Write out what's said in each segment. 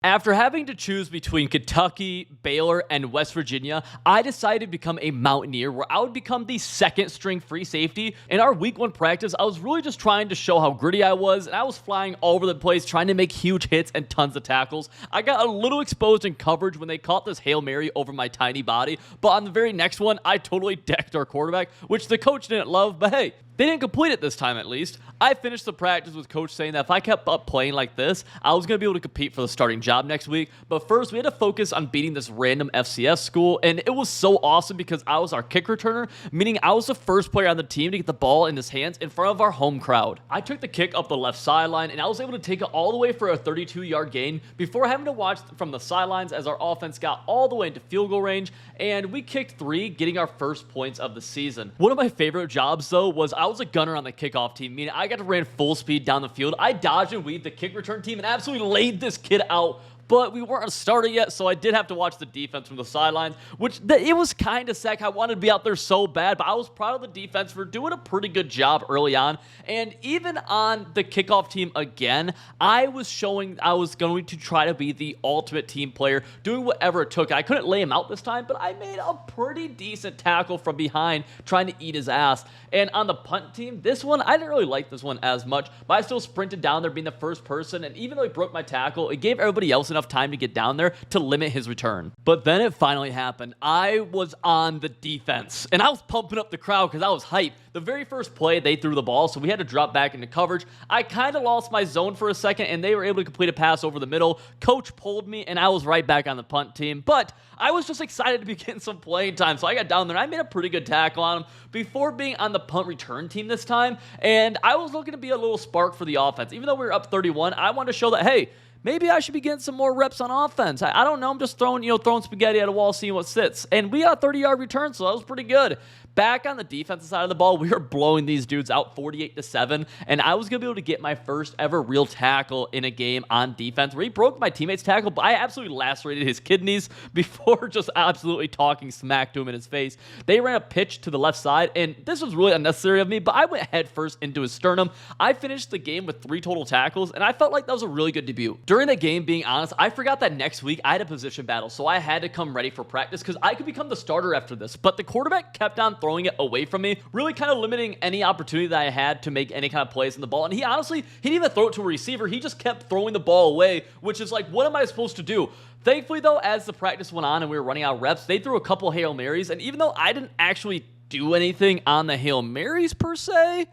After having to choose between Kentucky, Baylor, and West Virginia, I decided to become a mountaineer where I would become the second string free safety. In our week 1 practice, I was really just trying to show how gritty I was, and I was flying all over the place trying to make huge hits and tons of tackles. I got a little exposed in coverage when they caught this Hail Mary over my tiny body, but on the very next one, I totally decked our quarterback, which the coach didn't love, but hey, they didn't complete it this time at least. I finished the practice with coach saying that if I kept up playing like this, I was going to be able to compete for the starting job next week. But first, we had to focus on beating this random FCS school, and it was so awesome because I was our kick returner, meaning I was the first player on the team to get the ball in his hands in front of our home crowd. I took the kick up the left sideline, and I was able to take it all the way for a 32-yard gain before having to watch from the sidelines as our offense got all the way into field goal range, and we kicked 3, getting our first points of the season. One of my favorite jobs, though, was I was a gunner on the kickoff team, meaning I got to run full speed down the field. I dodged and weaved the kick return team and absolutely laid this kid out. But we weren't a starter yet, so I did have to watch the defense from the sidelines, which it was kind of sick. I wanted to be out there so bad, but I was proud of the defense for doing a pretty good job early on. And even on the kickoff team again, I was showing I was going to try to be the ultimate team player, doing whatever it took. I couldn't lay him out this time, but I made a pretty decent tackle from behind, trying to eat his ass. And on the punt team, this one, I didn't really like this one as much, but I still sprinted down there being the first person, and even though he broke my tackle, it gave everybody else enough time to get down there to limit his return. But then it finally happened. I was on the defense, and I was pumping up the crowd because I was hyped. The very first play, they threw the ball, so we had to drop back into coverage. I kind of lost my zone for a second, and they were able to complete a pass over the middle. Coach pulled me, and I was right back on the punt team. But I was just excited to be getting some playing time, so I got down there, and I made a pretty good tackle on him before being on the punt return team this time. And I was looking to be a little spark for the offense. Even though we were up 31, I wanted to show that, hey, maybe I should be getting some more reps on offense. I don't know. I'm just throwing spaghetti at a wall, seeing what sits. And we got a 30-yard return, so that was pretty good. Back on the defensive side of the ball, we were blowing these dudes out 48-7, and I was going to be able to get my first ever real tackle in a game on defense where he broke my teammate's tackle, but I absolutely lacerated his kidneys before just absolutely talking smack to him in his face. They ran a pitch to the left side, and this was really unnecessary of me, but I went head first into his sternum. I finished the game with 3 total tackles, and I felt like that was a really good debut. During the game, being honest, I forgot that next week I had a position battle, so I had to come ready for practice because I could become the starter after this, but the quarterback kept on throwing it away from me, really kind of limiting any opportunity that I had to make any kind of plays in the ball. And he didn't even throw it to a receiver. He just kept throwing the ball away, which is like, what am I supposed to do? Thankfully, though, as the practice went on and we were running out of reps, they threw a couple Hail Marys. And even though I didn't actually do anything on the Hail Marys per se,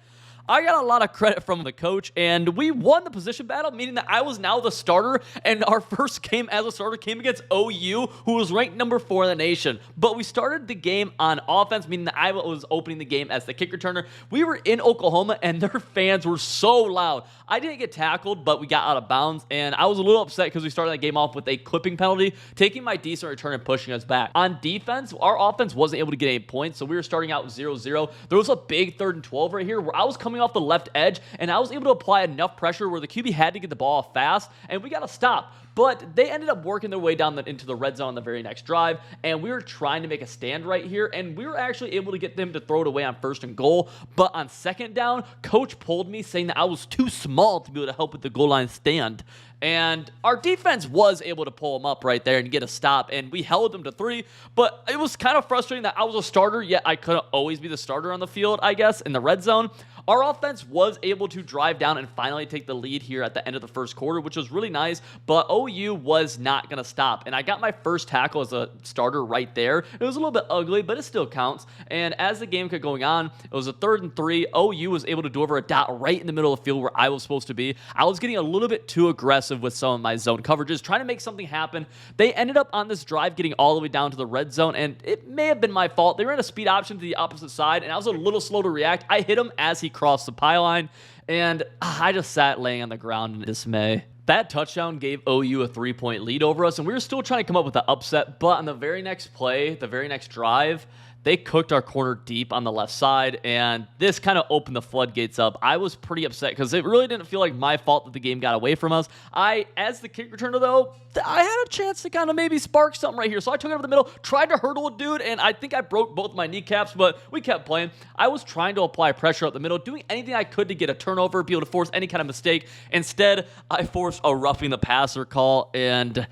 I got a lot of credit from the coach, and we won the position battle, meaning that I was now the starter, and our first game as a starter came against OU, who was ranked number 4 in the nation. But we started the game on offense, meaning that I was opening the game as the kick returner. We were in Oklahoma, and their fans were so loud. I didn't get tackled, but we got out of bounds, and I was a little upset because we started that game off with a clipping penalty, taking my decent return and pushing us back. On defense, our offense wasn't able to get any points, so we were starting out 0-0. There was a big 3rd and 12 right here where I was coming off the left edge, and I was able to apply enough pressure where the QB had to get the ball fast, and we got to stop. But they ended up working their way down into the red zone on the very next drive, and we were trying to make a stand right here, and we were actually able to get them to throw it away on 1st and goal. But on 2nd down, coach pulled me, saying that I was too small to be able to help with the goal line stand. And our defense was able to pull them up right there and get a stop, and we held them to 3. But it was kind of frustrating that I was a starter, yet I couldn't always be the starter on the field, I guess, in the red zone. Our offense was able to drive down and finally take the lead here at the end of the first quarter, which was really nice, but OU was not going to stop. And I got my first tackle as a starter right there. It was a little bit ugly, but it still counts. And as the game kept going on, it was a 3rd and 3. OU was able to deliver a dot right in the middle of the field where I was supposed to be. I was getting a little bit too aggressive with some of my zone coverages, trying to make something happen. They ended up on this drive getting all the way down to the red zone, and it may have been my fault. They ran a speed option to the opposite side, and I was a little slow to react. I hit him as he crossed the pylon, and I just sat laying on the ground in dismay. That touchdown gave OU a 3-point lead over us, and we were still trying to come up with an upset, but on the very next play, the very next drive, They cooked our corner deep on the left side, and this kind of opened the floodgates up. I was pretty upset because it really didn't feel like my fault that the game got away from us. As the kick returner, though, I had a chance to kind of maybe spark something right here. So I took it over the middle, tried to hurdle a dude, and I think I broke both my kneecaps, but we kept playing. I was trying to apply pressure up the middle, doing anything I could to get a turnover, be able to force any kind of mistake. Instead, I forced a roughing the passer call, and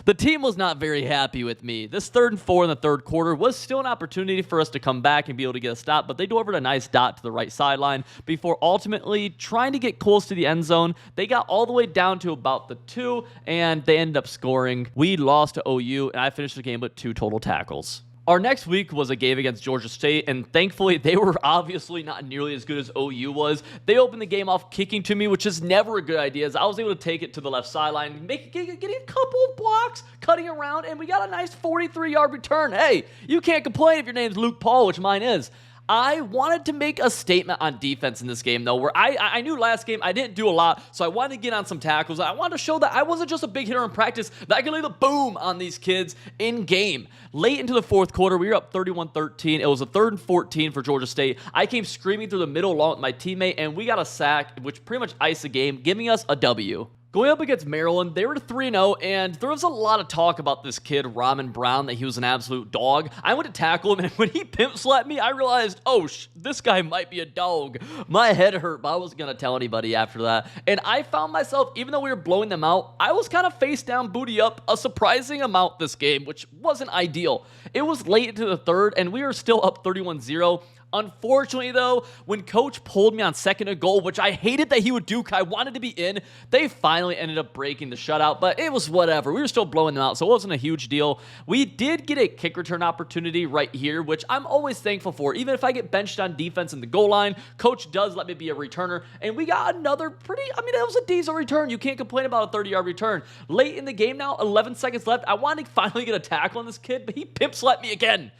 the team was not very happy with me. This 3rd and 4 in the third quarter was still an opportunity for us to come back and be able to get a stop, but they delivered a nice dot to the right sideline before ultimately trying to get close to the end zone. They got all the way down to about the 2, and they ended up scoring. We lost to OU, and I finished the game with 2 total tackles. Our next week was a game against Georgia State, and thankfully, they were obviously not nearly as good as OU was. They opened the game off kicking to me, which is never a good idea, as I was able to take it to the left sideline, getting a couple of blocks, cutting around, and we got a nice 43-yard return. Hey, you can't complain if your name's Luke Paul, which mine is. I wanted to make a statement on defense in this game, though, where I knew last game I didn't do a lot, so I wanted to get on some tackles. I wanted to show that I wasn't just a big hitter in practice, that I could lay the boom on these kids in game. Late into the fourth quarter, we were up 31-13. It was a 3rd and 14 for Georgia State. I came screaming through the middle along with my teammate, and we got a sack, which pretty much iced the game, giving us a W. Going up against Maryland, they were 3-0, and there was a lot of talk about this kid, Rahman Brown, that he was an absolute dog. I went to tackle him, and when he pimp slapped me, I realized, oh, this guy might be a dog. My head hurt, but I wasn't going to tell anybody after that. And I found myself, even though we were blowing them out, I was kind of face down, booty up, a surprising amount this game, which wasn't ideal. It was late into the third, and we were still up 31-0. Unfortunately, though, when Coach pulled me on 2nd and goal, which I hated that he would do, I wanted to be in, they finally ended up breaking the shutout, but it was whatever. We were still blowing them out, so it wasn't a huge deal. We did get a kick return opportunity right here, which I'm always thankful for. Even if I get benched on defense in the goal line, Coach does let me be a returner, and we got another that was a diesel return. You can't complain about a 30-yard return. Late in the game now, 11 seconds left. I wanted to finally get a tackle on this kid, but he pimp slapped me again.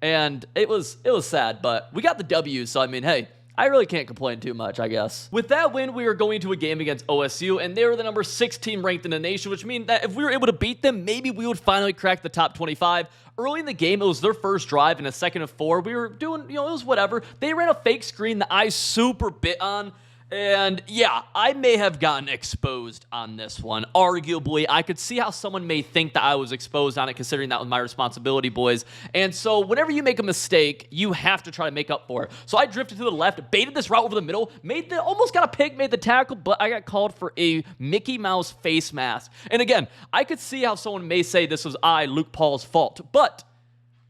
And it was sad, but we got the W, so I mean, hey, I really can't complain too much, I guess. With that win, we are going to a game against OSU, and they were the number 6 team ranked in the nation, which means that if we were able to beat them, maybe we would finally crack the top 25. Early in the game, it was their first drive in a 2nd and 4. We were doing, it was whatever. They ran a fake screen that I super bit on. And yeah, I may have gotten exposed on this one. Arguably, I could see how someone may think that I was exposed on it, considering that was my responsibility, boys. And so whenever you make a mistake, you have to try to make up for it. So I drifted to the left, baited this route over the middle, almost got a pick, made the tackle, but I got called for a Mickey Mouse face mask. And again, I could see how someone may say this was Luke Paul's fault, but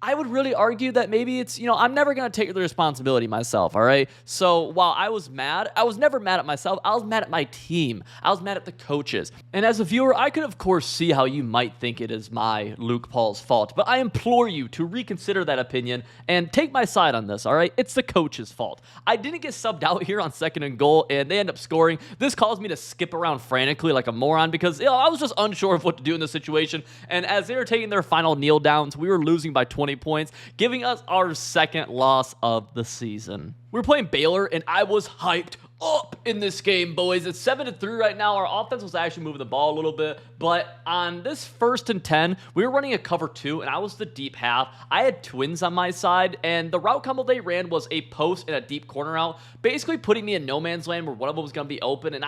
I would really argue that maybe it's, I'm never going to take the responsibility myself, all right? So while I was mad, I was never mad at myself. I was mad at my team. I was mad at the coaches. And as a viewer, I could, of course, see how you might think it is my Luke Paul's fault. But I implore you to reconsider that opinion and take my side on this, all right? It's the coach's fault. I didn't get subbed out here on 2nd and goal, and they end up scoring. This caused me to skip around frantically like a moron because I was just unsure of what to do in this situation. And as they were taking their final kneel downs, we were losing by 20 points, giving us our 2nd loss of the season. We're playing Baylor, and I was hyped up in this game, boys. It's 7-3 right now. Our offense was actually moving the ball a little bit, but on this 1st and 10, we were running a cover 2, and I was the deep half. I had twins on my side, and the route combo they ran was a post and a deep corner route, basically putting me in no man's land where one of them was going to be open, and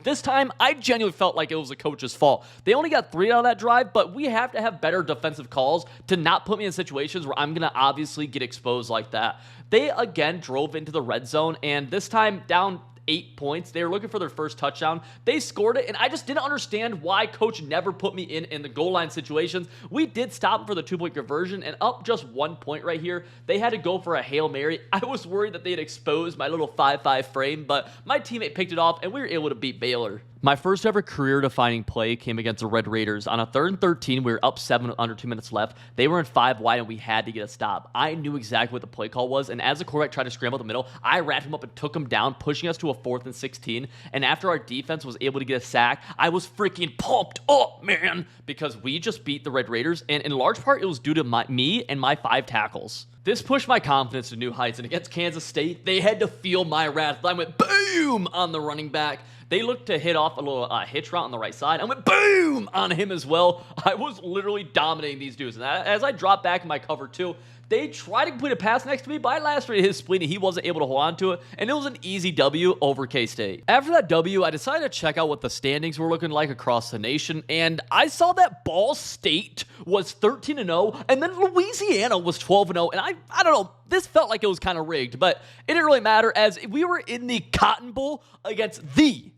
this time, I genuinely felt like it was the coach's fault. They only got 3 out of that drive, but we have to have better defensive calls to not put me in situations where I'm going to obviously get exposed like that. They again drove into the red zone, and this time down 8 points. They were looking for their first touchdown. They scored it, and I just didn't understand why Coach never put me in the goal line situations. We did stop them for the 2-point conversion, and up just 1 point right here, they had to go for a Hail Mary. I was worried that they had exposed my little 5-5 frame, but my teammate picked it off, and we were able to beat Baylor. My first ever career-defining play came against the Red Raiders. On a 3rd and 13, we were up 7 with under 2 minutes left. They were in 5 wide, and we had to get a stop. I knew exactly what the play call was, and as the quarterback tried to scramble the middle, I wrapped him up and took him down, pushing us to a 4th and 16. And after our defense was able to get a sack, I was freaking pumped up, man, because we just beat the Red Raiders, and in large part, it was due to me and my 5 tackles. This pushed my confidence to new heights, and against Kansas State, they had to feel my wrath. I went boom on the running back. They looked to hit off a little hitch route on the right side. I went boom on him as well. I was literally dominating these dudes. And as I dropped back in my cover 2, They tried to complete a pass next to me, but I lacerated his spleen and he wasn't able to hold on to it, and it was an easy W over K-State. After that W, I decided to check out what the standings were looking like across the nation, and I saw that Ball State was 13-0, and then Louisiana was 12-0, and I don't know, this felt like it was kind of rigged, but it didn't really matter as we were in the Cotton Bowl against the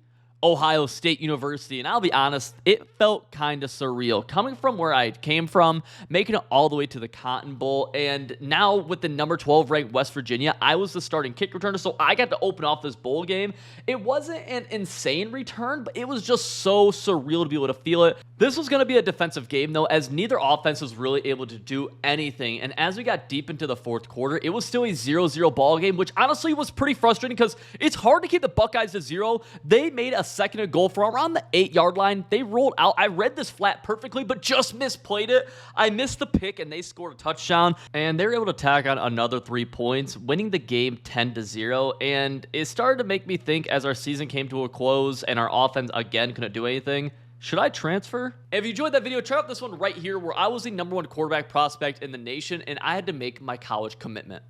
Ohio State University, and I'll be honest, it felt kind of surreal. Coming from where I came from, making it all the way to the Cotton Bowl, and now with the number 12 ranked West Virginia, I was the starting kick returner, so I got to open off this bowl game. It wasn't an insane return, but it was just so surreal to be able to feel it. This was going to be a defensive game, though, as neither offense was really able to do anything, and as we got deep into the fourth quarter, it was still a 0-0 ball game, which honestly was pretty frustrating because it's hard to keep the Buckeyes to 0. They made a second and goal from around the 8-yard line. They rolled out. I read this flat perfectly, but just misplayed it. I missed the pick, and they scored a touchdown, and they were able to tack on another 3 points, winning the game 10-0, and it started to make me think as our season came to a close and our offense again couldn't do anything, should I transfer? If you enjoyed that video, check out this one right here where I was the #1 quarterback prospect in the nation and I had to make my college commitment.